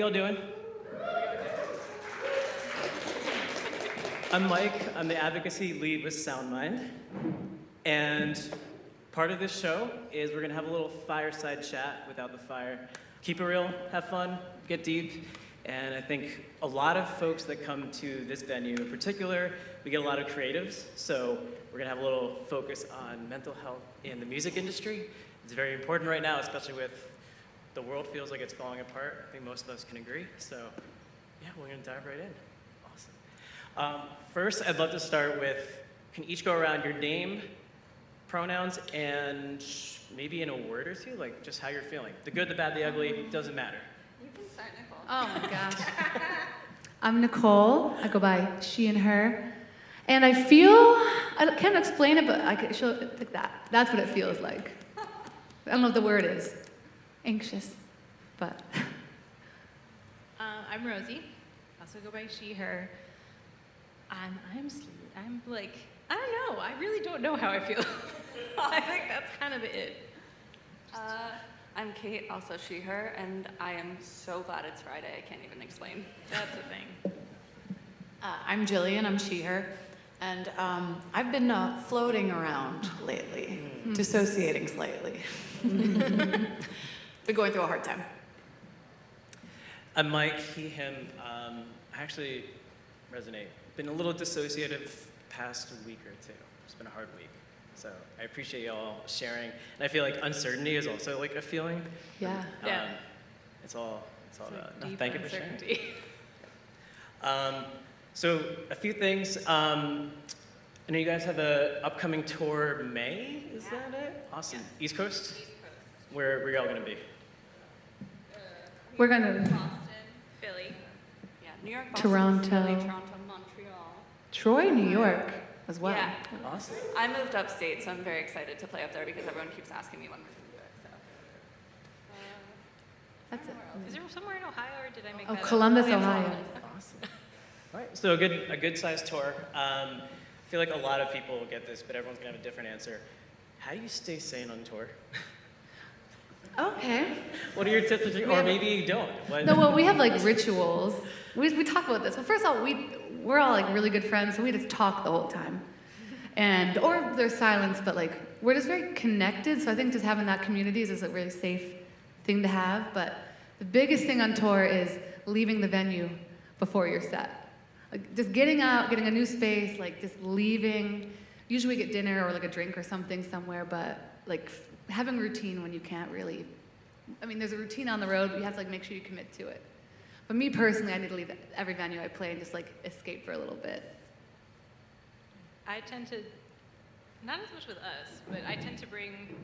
y'all doing? I'm Mike. I'm the advocacy lead with SoundMind. And part of this show is we're gonna have a little fireside chat without the fire. Keep it real, have fun, get deep. And I think a lot of folks that come to this venue in particular, we get a lot of creatives. So we're gonna have a little focus on mental health in the music industry. It's very important right now, especially with the world feels like it's falling apart. I think most of us can agree. So yeah, we're gonna dive right in. Awesome. First, I'd love to start with, can each go around your name, pronouns, and maybe in a word or two, like just how you're feeling. The good, the bad, the ugly, doesn't matter. You can start, Nicole. Oh my gosh. I'm Nicole. I go by she and her. And I feel, I can't explain it, but I can show it like that. That's what it feels like. I don't know what the word is. Anxious, but. I'm Rosie. Also go by she, her. I'm like, I don't know. I really don't know how I feel. I think that's kind of it. I'm Kate, also she, her, and I am so glad it's Friday. I can't even explain. That's the thing. I'm Jillian, I'm she, her, and I've been floating around lately, dissociating slightly. Been going through a hard time. I'm Mike, he, him. I actually resonate. Been a little dissociative past week or two. It's been a hard week. So I appreciate y'all sharing. And I feel like uncertainty is also like a feeling. Yeah. It's all about. Deep Thank you for uncertainty. sharing. So a few things. I know you guys have an upcoming tour May, is that it? Awesome. Yeah. East Coast? Where y'all gonna be? We're gonna. Boston, Philly. Yeah, New York, Boston, Toronto. Philly, Toronto, Montreal. Troy, New York as well. Yeah. Awesome. I moved upstate, so I'm very excited to play up there because everyone keeps asking me when we're going to do it. So. That's it. Is there somewhere in Ohio, or did I make Oh, that Columbus, up? Ohio. Awesome. All right, so a good sized tour. I feel like a lot of people will get this, but everyone's gonna have a different answer. How do you stay sane on tour? Okay. What are your tips, or maybe you don't? What? No, well, we have like rituals. We talk about this. Well, first of all, we're all like really good friends, so we just talk the whole time. Or there's silence, but like we're just very connected. So I think just having that community is a really safe thing to have. But the biggest thing on tour is leaving the venue before your set. Like just getting out, getting a new space, like just leaving. Usually we get dinner or like a drink or something somewhere, but like having routine when you can't really. I mean, there's a routine on the road, but you have to like make sure you commit to it. But me personally, I need to leave every venue I play and just like escape for a little bit. I tend to, not as much with us, but I tend to bring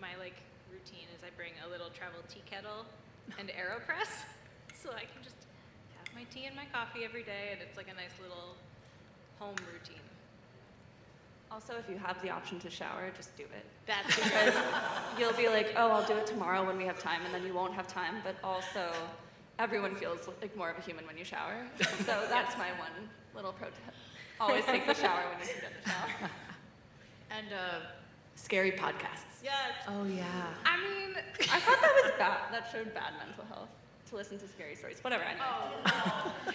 my like routine is I bring a little travel tea kettle and AeroPress, so I can just have my tea and my coffee every day, and it's like a nice little home routine. Also, if you have the option to shower, just do it. That's Because you'll be like, oh, I'll do it tomorrow when we have time, and then you won't have time, but also everyone feels like more of a human when you shower. So that's my one little pro tip. Always take the shower when you can get the shower. And scary podcasts. Yes. Oh yeah. I mean, I thought that was bad. That showed bad mental health to listen to scary stories. Whatever, anyway.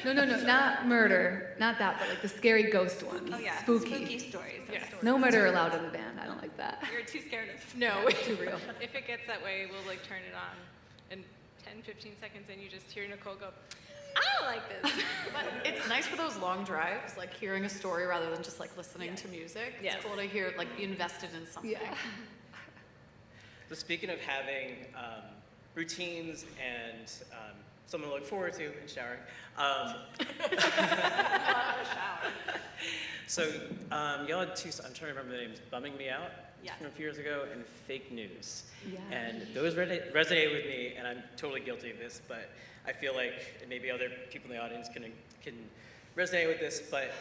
No, not murder, not that, but like the scary ghost ones. Oh yeah, Spooky. stories. Yes. No murder allowed in the band. I don't like that. You're too scared of. No, Too real. if it gets that way, we'll like turn it on, and 10, 15 seconds in, you just hear Nicole go, I don't like this. But it's nice for those long drives, like hearing a story rather than just like listening to music. Yes. It's cool to hear, like be invested in something. Yeah. So speaking of having routines and something to look forward to in showering. So y'all had two, I'm trying to remember the names, Bumming Me Out from a few years ago, and Fake News. Yeah. And those resonate with me, and I'm totally guilty of this, but I feel like maybe other people in the audience can resonate with this, but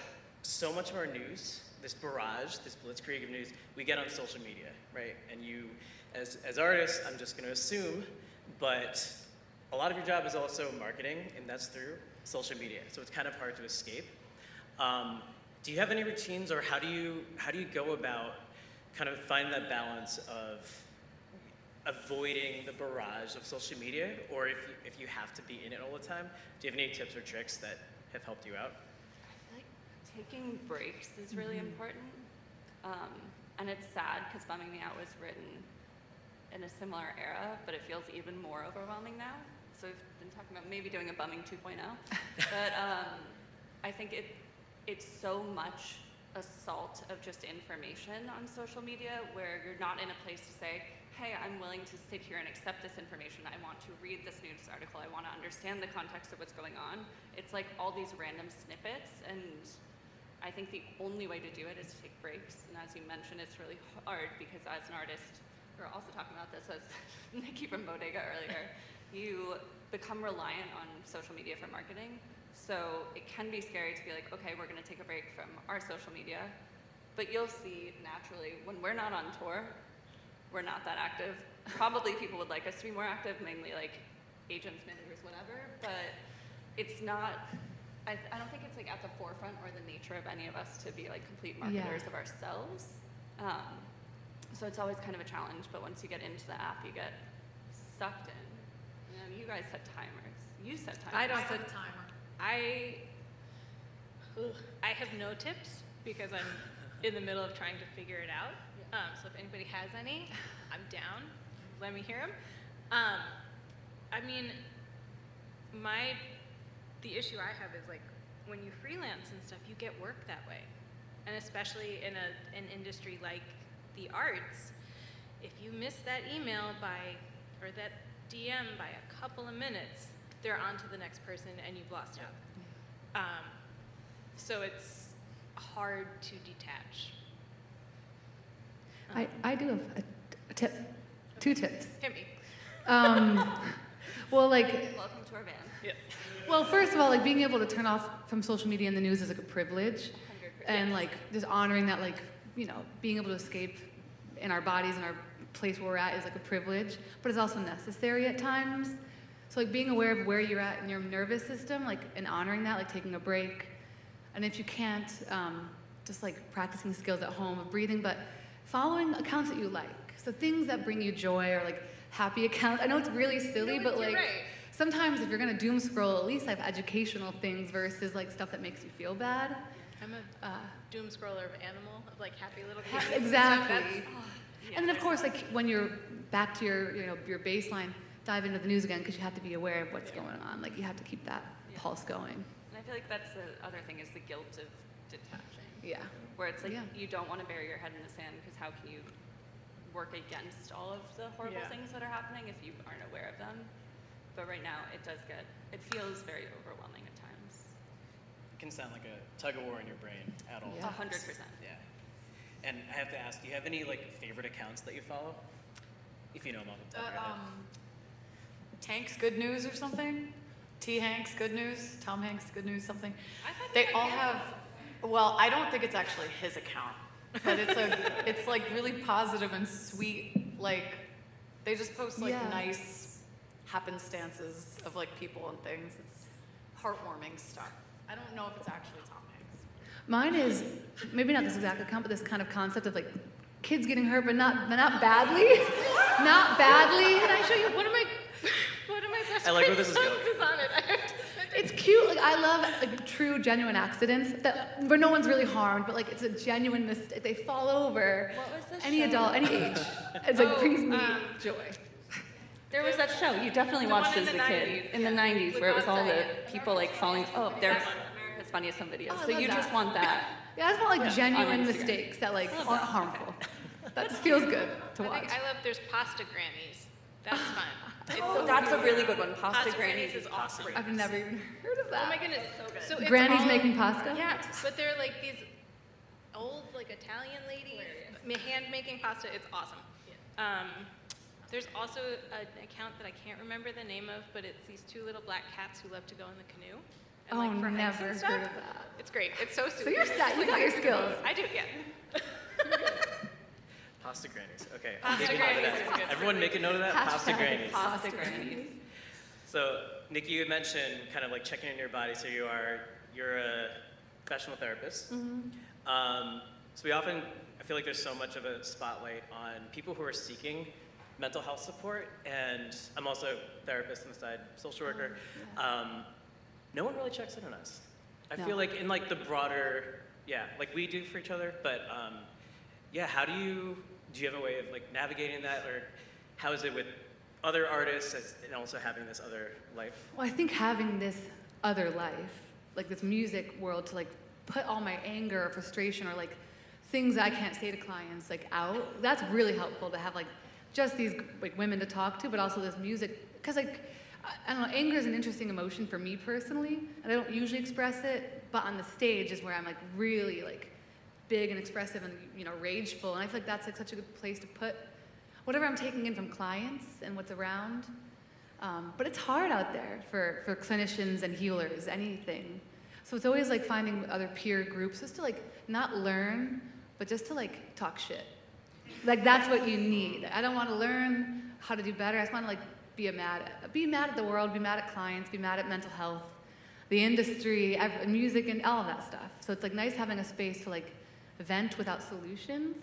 so much of our news, this barrage, this blitzkrieg of news, we get on social media, right? And you, as artists, I'm just gonna assume, but a lot of your job is also marketing, and that's through social media, so it's kind of hard to escape. Do you have any routines, or how do you go about kind of finding that balance of avoiding the barrage of social media, or if you have to be in it all the time, do you have any tips or tricks that have helped you out? I feel like taking breaks is really important. And it's sad because Bumming Me Out was written in a similar era, but it feels even more overwhelming now. So we've been talking about maybe doing a Bumming 2.0. But I think it's so much assault of just information on social media where you're not in a place to say, hey, I'm willing to sit here and accept this information. I want to read this news article. I want to understand the context of what's going on. It's like all these random snippets, and I think the only way to do it is to take breaks. And as you mentioned, it's really hard because as an artist, we were also talking about this with Nikki from Bodega earlier, you become reliant on social media for marketing. So it can be scary to be like, okay, we're going to take a break from our social media. But you'll see naturally, when we're not on tour, we're not that active. Probably people would like us to be more active, mainly like agents, managers, whatever. But it's not, I don't think it's like at the forefront or the nature of any of us to be like complete marketers of ourselves. So it's always kind of a challenge. But once you get into the app, you get sucked in. You know, you guys set timers. You set timers. I don't set a timer. I have no tips because I'm in the middle of trying to figure it out. So if anybody has any, I'm down. Let me hear them. I mean, the issue I have is like when you freelance and stuff, you get work that way, and especially in an industry like the arts, if you miss that email or that DM by a couple of minutes, they're on to the next person and you've lost out. So it's hard to detach. I do have a tip, 2 tips. Hit me. Well, like, Welcome to our van. Yes. well, first of all, like being able to turn off from social media and the news is like a privilege, 100%. and like just honoring that, like, you know, being able to escape in our bodies and our place where we're at is like a privilege, but it's also necessary at times. So like being aware of where you're at in your nervous system, like, and honoring that, like taking a break, and if you can't, just like practicing skills at home of breathing, but following accounts that you like. So things that bring you joy, or like happy accounts. I know it's really silly, but like sometimes if you're gonna doom scroll, at least have educational things versus like stuff that makes you feel bad. I'm a doom scroller of animal, of like happy little kitties. Exactly. And then of course, like when you're back to your baseline, dive into the news again because you have to be aware of what's going on. Like you have to keep that pulse going. And I feel like that's the other thing is the guilt of detaching. Yeah. Where it's like you don't want to bury your head in the sand because how can you work against all of the horrible things that are happening if you aren't aware of them? But right now, it feels very overwhelming at times. It can sound like a tug of war in your brain at all times. 100%. Yeah. And I have to ask, do you have any like favorite accounts that you follow? If you know them off the top of your head. Tank's Good News or something? T. Hanks Good News? Tom Hanks Good News something? I thought They all have, well, I don't think it's actually his account, but it's like really positive and sweet. Like they just post like nice happenstances of like people and things. It's heartwarming stuff. I don't know if it's actually Tom Hanks. Mine is maybe not this exact account, but this kind of concept of like kids getting hurt, but not badly. Not badly. Can I show you one of my best I like where friend's this is sons going. is on it. I have to send it. It's cute. Like I love like true, genuine accidents where no one's really harmed, but like it's a genuine mistake. They fall over. What was this Any show? adult, any age. It's like brings me joy. There was that show you definitely The watched one as in a the kid 90s, in the 90s with where it was all the Fireside. people like falling. Oh, there's as funny as some videos. Oh, I So love you that. just want that. Yeah, I just want like on genuine Instagram. mistakes that like Love aren't that. harmful. That just feels good to I watch. think I love there's pasta grannies. That's fun. It's Oh, so that's a cute. really good one. Pasta Pasta grannies grannies is awesome. I've never even heard of that. Oh my goodness, so good. So it's Granny's all- making pasta? Yeah, but they're like these old like Italian ladies hand making pasta. It's awesome. There's also an account that I can't remember the name of, but it's these 2 little black cats who love to go in the canoe. And, Oh, like, for hikes never and stuff. heard of that. It's great. It's so So stupid. you're set. You got your skills. I do, yeah. Pasta grannies. Okay. Pasta Make a note of grannies that. is good. Everyone make a note of that. Pasta Hashtag grannies. Pasta grannies. So, Nikki, you had mentioned kind of like checking in your body. So you're a professional therapist. So I feel like there's so much of a spotlight on people who are seeking mental health support, and I'm also a therapist on the side, social worker. No one really checks in on us. I No. feel like in like the broader, like we do for each other, but how do you have a way of like navigating that, or how is it with other artists and also having this other life? Well, I think having this other life, like this music world, to like put all my anger or frustration or like things I can't say to clients like out, that's really helpful to have like just these like women to talk to, but also this music, because like I don't know, anger is an interesting emotion for me personally, and I don't usually express it, but on the stage is where I'm like really like big and expressive and, you know, rageful, and I feel like that's like such a good place to put whatever I'm taking in from clients and what's around. But it's hard out there for clinicians and healers, anything. So it's always like finding other peer groups just to like not learn, but just to like talk shit. Like that's what you need. I don't want to learn how to do better. I just want to like be mad at the world, be mad at clients, be mad at mental health, the industry, music, and all of that stuff. So it's like nice having a space to like vent without solutions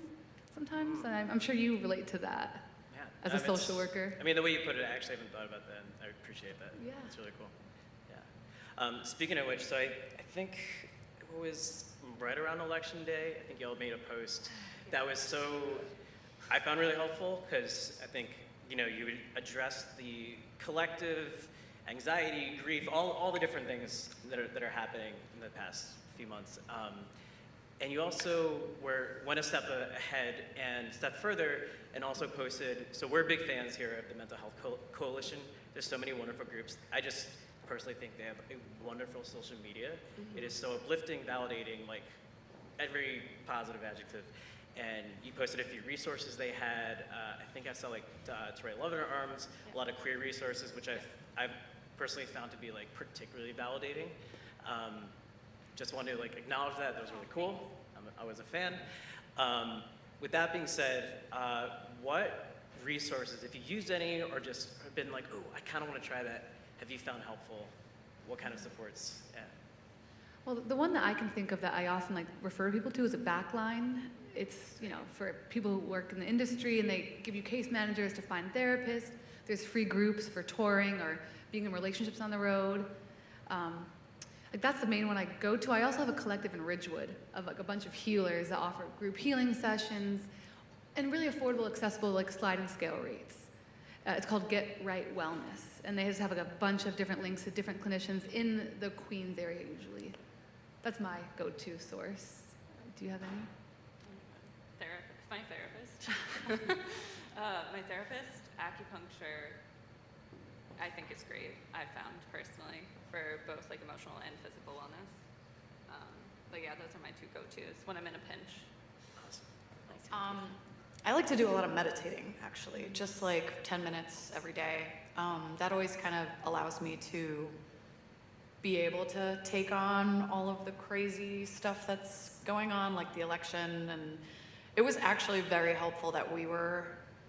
sometimes, and I'm sure you relate to that as a social worker. I mean, the way you put it, I actually haven't thought about that, and I appreciate that. Yeah. It's really cool. Yeah. Speaking of which, so I think it was right around Election Day, I think y'all made a post that was so, I found really helpful, because I think, you know, you would address the collective anxiety, grief, all the different things that are happening in the past few months. And you also went a step ahead and stepped further and also posted, so we're big fans here of the Mental Health Coalition. There's so many wonderful groups. I just personally think they have a wonderful social media. Mm-hmm. It is so uplifting, validating, like every positive adjective. And you posted a few resources they had. I think I saw like To Write Love in Our Arms, a lot of queer resources, which I've personally found to be like particularly validating. Just wanted to like acknowledge that. That was really cool. I was a fan. With that being said, what resources, if you used any or just have been like, oh, I kind of want to try that, have you found helpful? What kind of supports? Yeah. Well, the one that I can think of that I often like refer people to is a backline. It's, you know, for people who work in the industry, and they give you case managers to find therapists. There's free groups for touring or being in relationships on the road. Like that's the main one I go to. I also have a collective in Ridgewood of like a bunch of healers that offer group healing sessions and really affordable, accessible, like sliding scale rates. It's called Get Right Wellness, and they just have like a bunch of different links to different clinicians in the Queens area usually. That's my go-to source. Do you have any? My therapist. My therapist, acupuncture, I think is great. I've found personally for both like emotional and physical wellness. But yeah, those are my two go-tos when I'm in a pinch. I like to do a lot of meditating, actually, just like 10 minutes every day. That always kind of allows me to be able to take on all of the crazy stuff that's going on, like the election. And it was actually very helpful that we were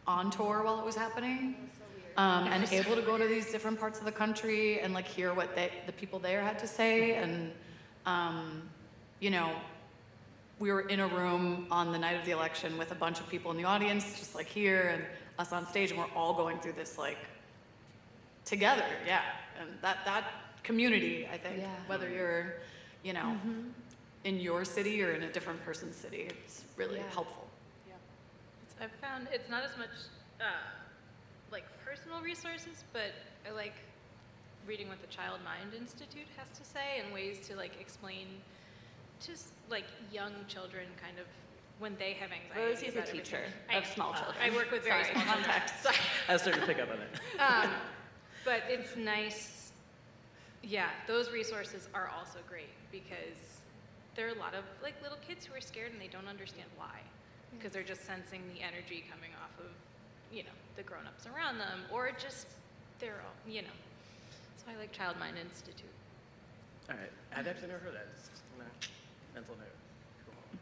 on tour while it was happening. And able to go to these different parts of the country and like hear what the people there had to say. And, you know, we were in a room on the night of the election with a bunch of people in the audience, just like here, and us on stage, and we're all going through this like together, yeah. And that community, I think, whether you're, you know, in your city or in a different person's city, it's really helpful. I've found it's not as much like personal resources, but I like reading what the Child Mind Institute has to say and ways to like explain to like young children kind of when they have anxiety. Rosie's a teacher of small children. I work with very small children. Sorry. I was starting to pick up on it. But it's nice. Yeah, those resources are also great because there are a lot of like little kids who are scared and they don't understand why, because they're just sensing the energy coming off of, you know, the grown-ups around them, or just they're all, you know. So I like Child Mind Institute. All right, I've actually never heard that. It's just a mental note. Cool.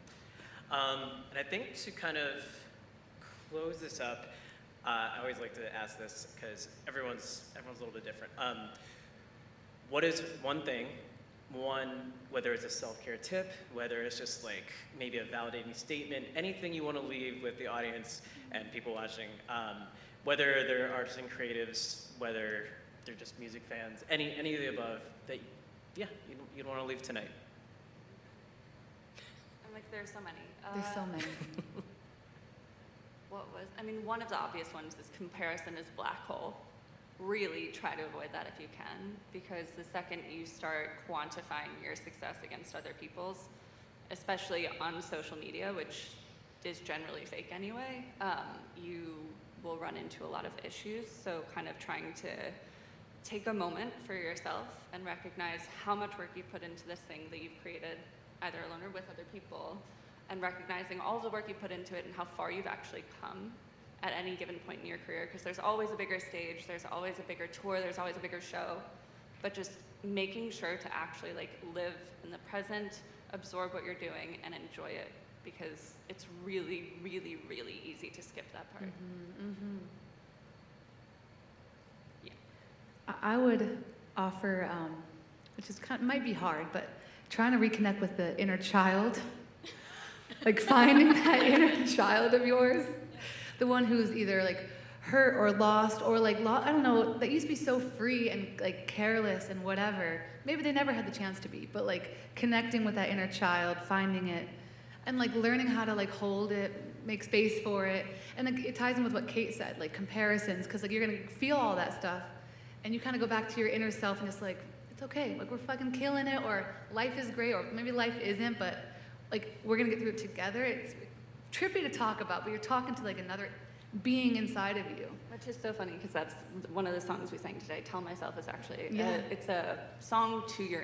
And I think to kind of close this up, I always like to ask this because everyone's a little bit different. What is one thing, whether it's a self-care tip, whether it's just like maybe a validating statement, anything you want to leave with the audience and people watching, whether they're artists and creatives, whether they're just music fans, any of the above, that, yeah, you'd want to leave tonight? I'm like, there's so many. There's so many. One of the obvious ones is comparison is black hole. Really try to avoid that if you can, because the second you start quantifying your success against other people's, especially on social media, which is generally fake anyway, you will run into a lot of issues. So kind of trying to take a moment for yourself and recognize how much work you put into this thing that you've created, either alone or with other people, and recognizing all the work you put into it and how far you've actually come at any given point in your career, because there's always a bigger stage, there's always a bigger tour, there's always a bigger show, but just making sure to actually like live in the present, absorb what you're doing, and enjoy it, because it's really, really, really easy to skip that part. Yeah. I would offer, which is might be hard, but trying to reconnect with the inner child, like finding that inner child of yours, the one who's either like hurt or lost or like I don't know, that used to be so free and like careless and whatever. Maybe they never had the chance to be, but like connecting with that inner child, finding it, and like learning how to like hold it, make space for it. And like it ties in with what Kate said, like comparisons, because like you're gonna feel all that stuff, and you kind of go back to your inner self and it's like, it's okay, like we're fucking killing it, or life is great, or maybe life isn't, but like we're gonna get through it together. It's trippy to talk about, but you're talking to like another being inside of you. Which is so funny, because that's one of the songs we sang today. Tell Myself is actually, Yeah. It's a song to in this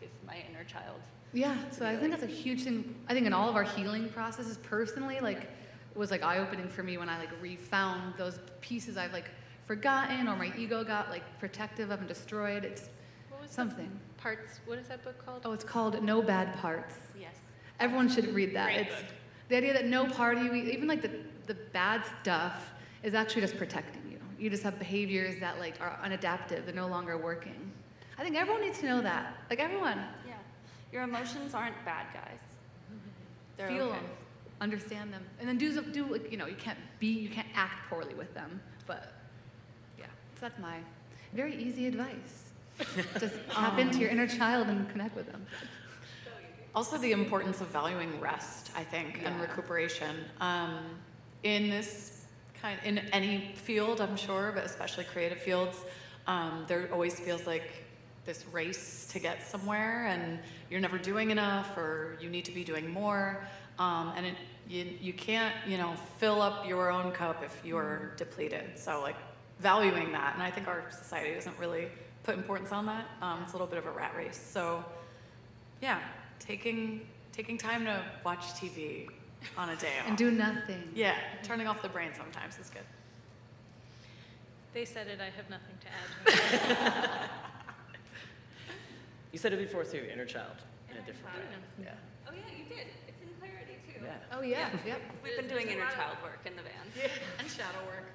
case, my inner child. Yeah, so I think that's a huge thing. I think in all of our healing processes personally, like it was like eye-opening for me when I like refound those pieces I've like forgotten, or my ego got like protective of and destroyed. It's What was something. Parts, what is that book called? Oh, it's called No Bad Parts. Yes. Everyone should read that. Great It's book. the idea that no part of you, even like the bad stuff, is actually just protecting you. You just have behaviors that like are unadaptive, they're no longer working. I think everyone needs to know that. Like everyone. Yeah. Your emotions aren't bad, guys. They're Feel okay. them, understand them, and then do like, you can't act poorly with them. But yeah, so that's my very easy advice. Just tap into your inner child and connect with them. Also, the importance of valuing rest, I think, and Yeah. recuperation. In in any field, I'm sure, but especially creative fields, there always feels like this race to get somewhere, and you're never doing enough, or you need to be doing more. And you can't, fill up your own cup if you're depleted. So, like, valuing that, and I think our society doesn't really put importance on that. It's a little bit of a rat race. So, yeah. Taking time to watch TV on a day off. And do nothing. Yeah, turning off the brain sometimes is good. They said it, I have nothing to add. You said it before too, inner child, in a different way. Yeah. Oh yeah, you did. It's in clarity too. Yeah. Oh yeah, yep. We've been doing inner child work in the van. And shadow work.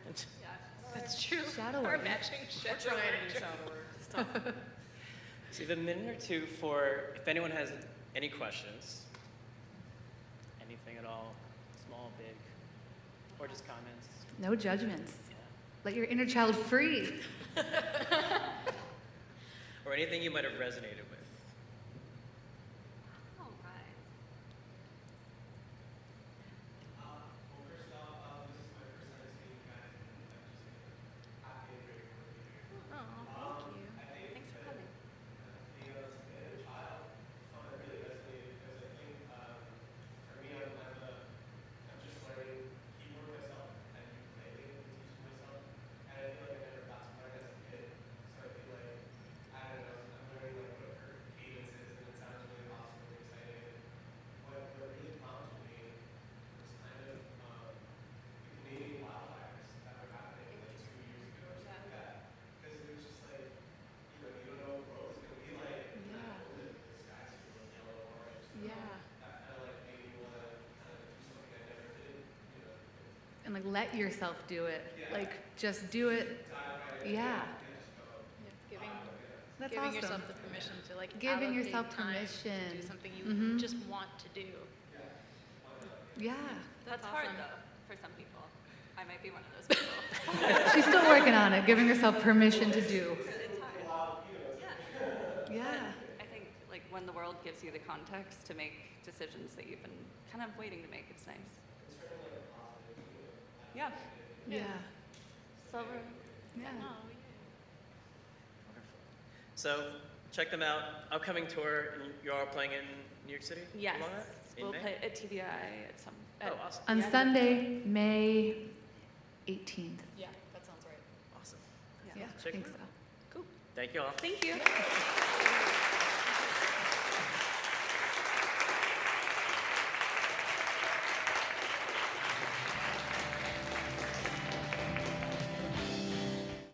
That's true. Shadow Our work. matching We're shadow trying work. to do shadow work. It's tough. So you have a minute or two for, if anyone has any questions, anything at all, small, big, or just comments. No judgments. Yeah. Let your inner child free. Or anything you might have resonated with. All right. Well, first off, this is my first time seeing you guys, and I'm just happy and grateful to be here. Oh, thank you. I think Thanks for that coming. being able to be a child, something that really resonated, because I think for me, I'm just learning keyboard myself and ukulele and teaching myself, and I feel like I never got to learn as a kid. So I feel like I don't know, I'm learning like what her cadence is, and it sounds really awesome and exciting. And what really prompted me was kind of the Canadian wildfires that were happening like 2 years ago or something like that. Because it was just like, you don't know what the world is going to be like. And Yeah. I know that the sky's going to look yellow or orange. So Yeah. that kind of like made me want to kind of do something I never did. And like let yourself do it. Yeah. Like just do it. Dive right in Yeah. and just go. Giving, That's giving awesome. yourself the permission to like Giving allocate yourself time permission. to do something you Mhm. just want to do. Yeah. That's That's hard awesome. though for some people. I I might be one of those people. She's still working on it, giving herself permission to do. It's hard. Yeah. Yeah. I think like when the world gives you the context to make decisions that you've been kind of waiting to make, it's nice. Yeah. Yeah. So Yeah. So check them out. Upcoming tour. You're all playing in New York City? yes, Along that? In we'll May? play at TBI at some. Oh, awesome. On Yeah. Sunday, May 18th. Yeah, that sounds right. Awesome. Yeah, I Check think it so. Thank you all. Thank you.